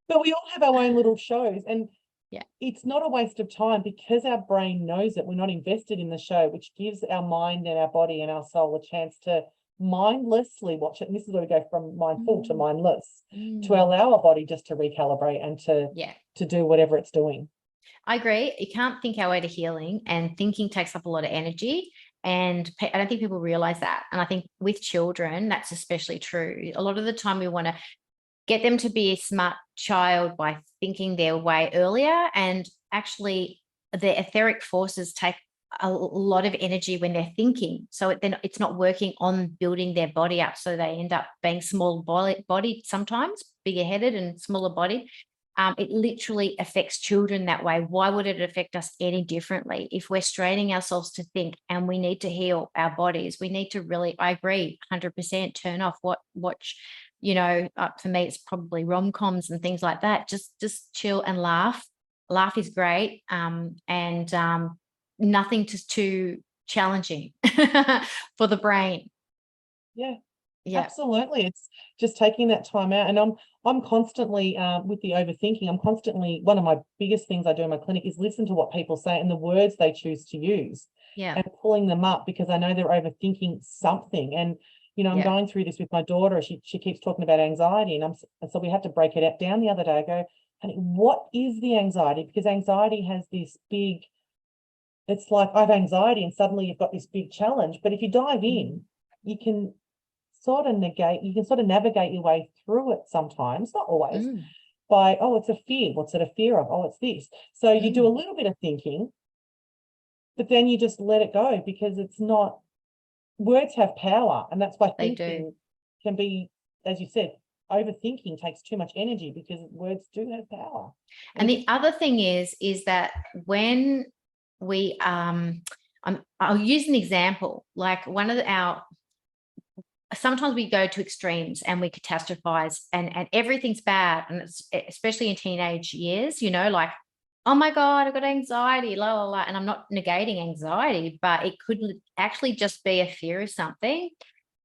S2: But we all have our own little shows, and
S1: Yeah.
S2: it's not a waste of time, because our brain knows it. We're not invested in the show, which gives our mind and our body and our soul a chance to mindlessly watch it. And this is where we go from mindful to mindless, to allow our body just to recalibrate and to do whatever it's doing.
S1: I agree. You can't think our way to healing, and thinking takes up a lot of energy. And I don't think people realize that. And I think with children, that's especially true. A lot of the time we want to get them to be a smart child by thinking their way earlier. And actually, the etheric forces take a lot of energy when they're thinking. So then it's not working on building their body up. So they end up being small bodied sometimes, bigger headed and smaller bodied. It literally affects children that way. Why would it affect us any differently? If we're straining ourselves to think, and we need to heal our bodies, we need to really, I agree, 100% turn off, watch, for me, it's probably rom-coms and things like that. Just chill and laugh. Laugh is great. And nothing too challenging for the brain.
S2: Yeah.
S1: Yeah.
S2: Absolutely. It's just taking that time out. And I'm constantly with the overthinking, I'm constantly, one of my biggest things I do in my clinic is listen to what people say and the words they choose to use.
S1: Yeah.
S2: And pulling them up, because I know they're overthinking something. And I'm going through this with my daughter. She keeps talking about anxiety, and so we have to break it down the other day. I go, honey, what is the anxiety? Because anxiety has this big, it's like I have anxiety and suddenly you've got this big challenge. But if you dive in, you can sort of navigate your way through it sometimes, not always, by, oh, it's a fear. What's it a fear of? Oh, it's this. So you do a little bit of thinking, but then you just let it go, because it's not, words have power. And that's why thinking can be, as you said, overthinking takes too much energy, because words do have power.
S1: And the other thing is that when we, I'll use an example, like sometimes we go to extremes and we catastrophize, and everything's bad. And it's especially in teenage years, like, oh my God, I've got anxiety, la, la, la. And I'm not negating anxiety, but it could actually just be a fear of something.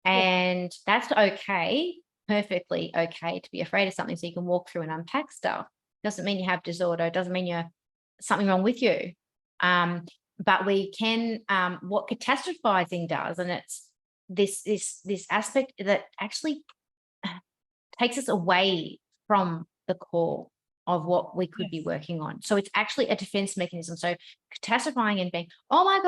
S1: And that's okay, perfectly okay to be afraid of something, so you can walk through and unpack stuff. Doesn't mean you have disorder, doesn't mean you're something wrong with you. But we can, what catastrophizing does, and it's this aspect that actually takes us away from the core of what we could be working on. So it's actually a defense mechanism. So catastrophizing and being, oh my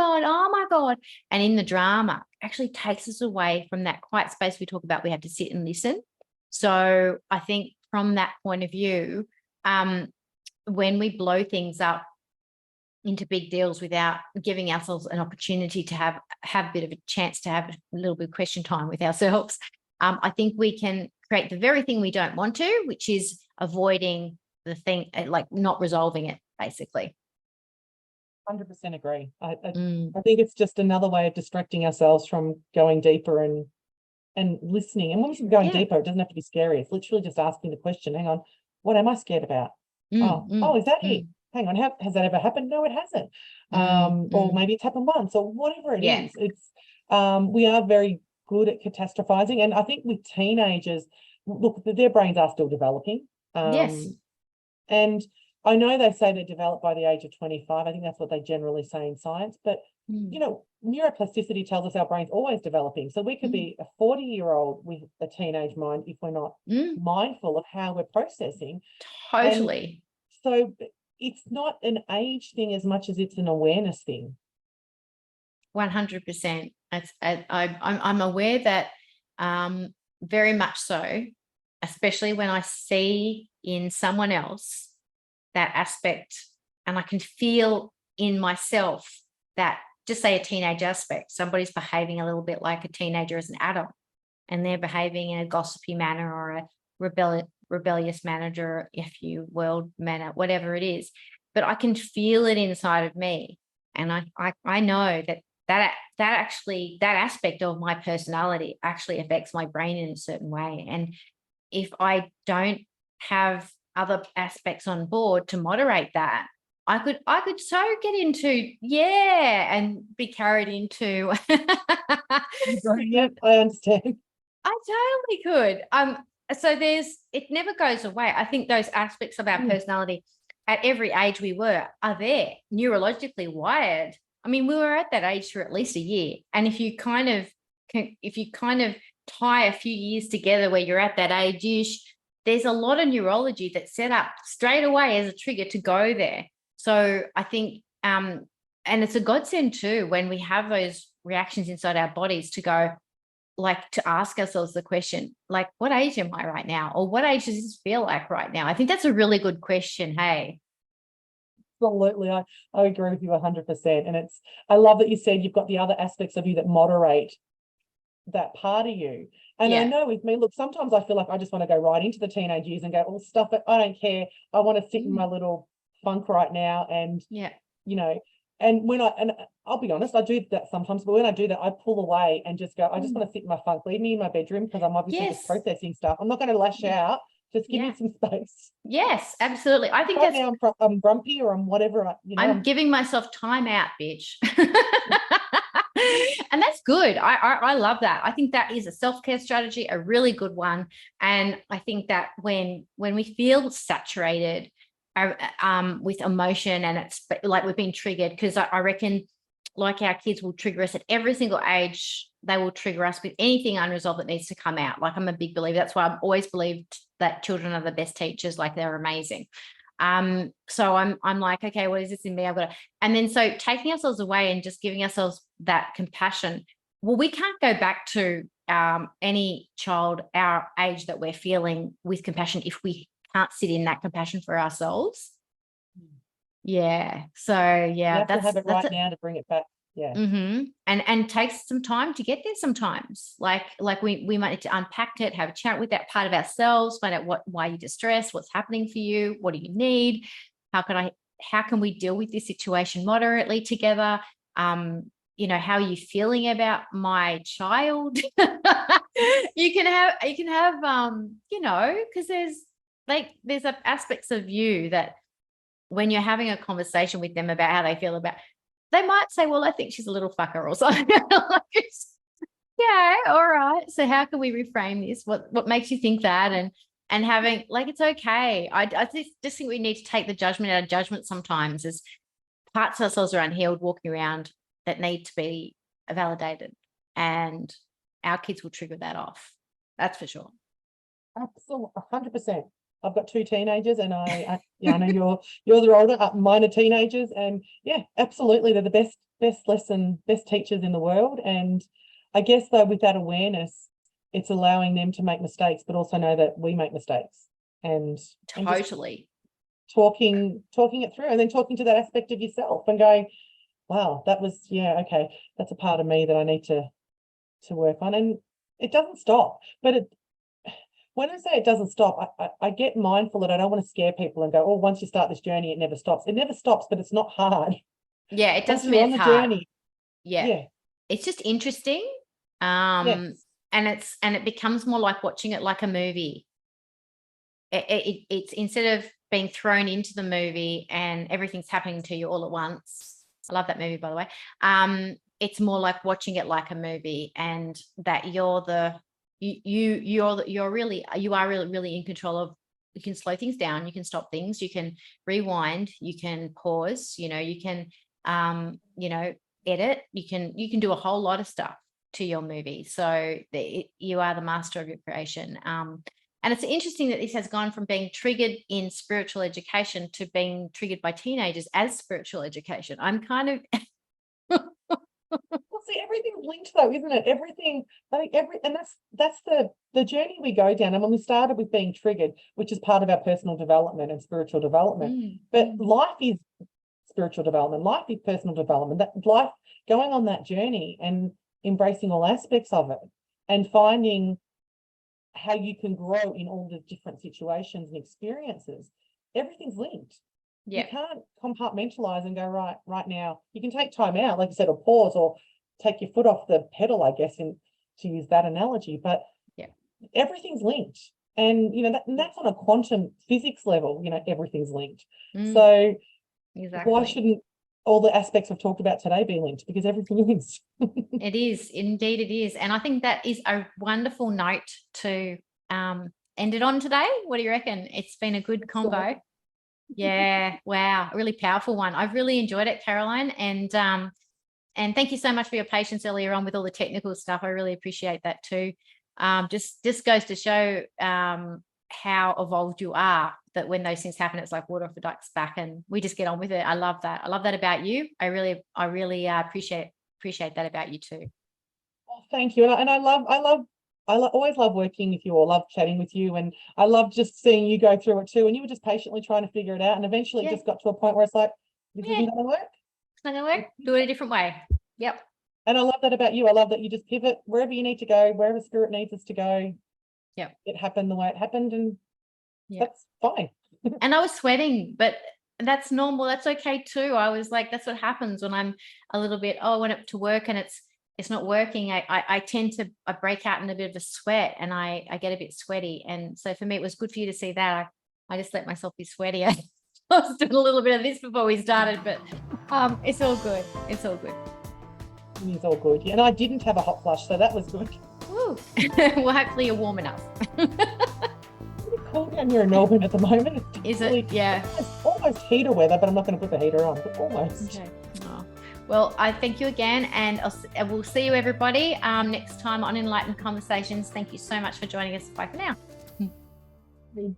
S1: God, and in the drama actually takes us away from that quiet space we talk about. We have to sit and listen. So I think from that point of view, when we blow things up into big deals without giving ourselves an opportunity to have a bit of a chance to have a little bit of question time with ourselves, I think we can create the very thing we don't want to, which is avoiding the thing, like not resolving it, basically.
S2: 100% agree. I think it's just another way of distracting ourselves from going deeper and listening. And when we're going deeper, it doesn't have to be scary. It's literally just asking the question, hang on, what am I scared about? Is that it? Hang on, has that ever happened? No, it hasn't. Or maybe it's happened once, or whatever it is. It's we are very good at catastrophizing. And I think with teenagers, look, their brains are still developing.
S1: Yes.
S2: And I know they say they're developed by the age of 25. I think that's what they generally say in science. But, you know, neuroplasticity tells us our brain's always developing. So we could be a 40-year-old with a teenage mind if we're not mindful of how we're processing.
S1: Totally.
S2: And so it's not an age thing as much as it's an awareness thing.
S1: 100%. I'm aware that very much so, especially when I see in someone else that aspect, and I can feel in myself that, just say a teenage aspect, somebody's behaving a little bit like a teenager as an adult, and they're behaving in a gossipy manner or a rebellious manner, if you will, manner, whatever it is. But I can feel it inside of me, and I know that aspect of my personality actually affects my brain in a certain way. And if I don't have other aspects on board to moderate that, I could so get into and be carried into
S2: Yep, I understand.
S1: I totally could. So it never goes away. I think those aspects of our personality at every age are there, neurologically wired. I mean, we were at that age for at least a year. And if you kind of tie a few years together where you're at that age-ish, there's a lot of neurology that's set up straight away as a trigger to go there. So I think, and it's a godsend too, when we have those reactions inside our bodies to go, like, to ask ourselves the question, like, what age am I right now? Or what age does this feel like right now? I think that's a really good question. Hey.
S2: Absolutely. I agree with you 100%. And I love that you said you've got the other aspects of you that moderate that part of you. And I know with me, look, sometimes I feel like I just want to go right into the teenage years and go, oh, stuff it, I don't care. I want to sit in my little funk right now. And, you know, and I'll be honest, I do that sometimes, but when I do that, I pull away and just go, I just want to sit in my funk, leave me in my bedroom, because I'm obviously just processing stuff. I'm not going to lash out. Just give me some space.
S1: Yes, absolutely. I think
S2: now I'm grumpy or I'm whatever.
S1: I'm giving myself time out, bitch. And that's good. I love that. I think that is a self-care strategy, a really good one. And I think that when we feel saturated with emotion, and it's like we've been triggered, because I reckon, like, our kids will trigger us at every single age. They will trigger us with anything unresolved that needs to come out. Like, I'm a big believer. That's why I've always believed that children are the best teachers. Like, they're amazing. So I'm like, okay, what is this in me? And then so taking ourselves away and just giving ourselves that compassion. Well, we can't go back to any child our age that we're feeling with compassion if we can't sit in that compassion for ourselves. Yeah. So
S2: have to have it right now to bring it back. Yeah.
S1: And takes some time to get there sometimes. Like we might need to unpack it, have a chat with that part of ourselves, find out why you're distressed, what's happening for you, what do you need, how can we deal with this situation moderately together? You know, how are you feeling about my child? you can have you know, because there's aspects of you that when you're having a conversation with them about how they feel about, they might say, well, I think she's a little fucker or something. Yeah, all right. So how can we reframe this? What makes you think that? And having, like, it's okay. I just think we need to take the judgment out of judgment sometimes, as parts of ourselves are unhealed walking around that need to be validated. And our kids will trigger that off. That's for sure.
S2: Absolutely, 100%. I've got 2 teenagers, and I know you're the older. Mine are teenagers, and yeah, absolutely, they're the best teachers in the world. And I guess though, with that awareness, it's allowing them to make mistakes, but also know that we make mistakes, and
S1: Totally.
S2: talking it through, and then talking to that aspect of yourself and going, wow, that was, yeah, okay, that's a part of me that I need to work on. And it doesn't stop. But when I say it doesn't stop, I get mindful that I don't want to scare people and go, oh, once you start this journey, it never stops. It never stops, but it's not hard.
S1: Yeah, it doesn't
S2: Once you're
S1: mean
S2: on
S1: it's
S2: the
S1: hard.
S2: journey,
S1: Yeah. It's just interesting.
S2: yes.
S1: And it becomes more like watching it like a movie. It's instead of being thrown into the movie and everything's happening to you all at once. I love that movie, by the way. It's more like watching it like a movie, and that you are really in control of. You can slow things down, you can stop things, you can rewind, you can pause, you can edit, you can do a whole lot of stuff to your movie. So you are the master of your creation. And it's interesting that this has gone from being triggered in spiritual education to being triggered by teenagers as spiritual education. I'm kind of
S2: Well, see, everything's linked though, isn't it? Everything, I think and that's the journey we go down. And when we started with being triggered, which is part of our personal development and spiritual development, but life is spiritual development, life is personal development, that life, going on that journey and embracing all aspects of it and finding how you can grow in all the different situations and experiences. Everything's linked.
S1: Yeah.
S2: You can't compartmentalize and go, right now. You can take time out, like you said, or pause, or take your foot off the pedal, I guess, to use that analogy. But
S1: yeah,
S2: everything's linked. And and that's on a quantum physics level, everything's linked.
S1: Mm.
S2: So
S1: exactly.
S2: why shouldn't all the aspects we've talked about today be linked? Because everything is.
S1: It is, indeed it is. And I think that is a wonderful note to end it on today. What do you reckon? It's been a good combo. Yeah, wow, a really powerful one. I've really enjoyed it, Caroline, and thank you so much for your patience earlier on with all the technical stuff. I really appreciate that too. Just goes to show how evolved you are, that when those things happen, it's like water off a duck's back, and we just get on with it. I love that. I love that about you. I really appreciate that about you too.
S2: Oh, thank you. And I always love working with you, or love chatting with you, and I love just seeing you go through it too. And you were just patiently trying to figure it out, and eventually it just got to a point where it's like, this isn't going to work.
S1: It's not going to work. Do it a different way. Yep.
S2: And I love that about you. I love that you just pivot wherever you need to go, wherever spirit needs us to go.
S1: Yep.
S2: It happened the way it happened, and that's fine.
S1: And I was sweating, but that's normal. That's okay too. I was like, that's what happens when I'm a little bit, I went up to work and it's not working. I tend to break out in a bit of a sweat, and I get a bit sweaty. And so for me, it was good for you to see that. I just let myself be sweaty. I was doing a little bit of this before we started, but it's all good. It's all good.
S2: It's all good. Yeah, and I didn't have a hot flush, so that was good.
S1: Woo. Well, hopefully you're warm enough.
S2: It's cold down here in Melbourne at the moment.
S1: Is it? Yeah.
S2: It's almost heater weather, but I'm not going to put the heater on, but almost.
S1: Okay. Oh. Well, I thank you again, and we'll see you everybody next time on Enlightened Conversations. Thank you so much for joining us. Bye for now.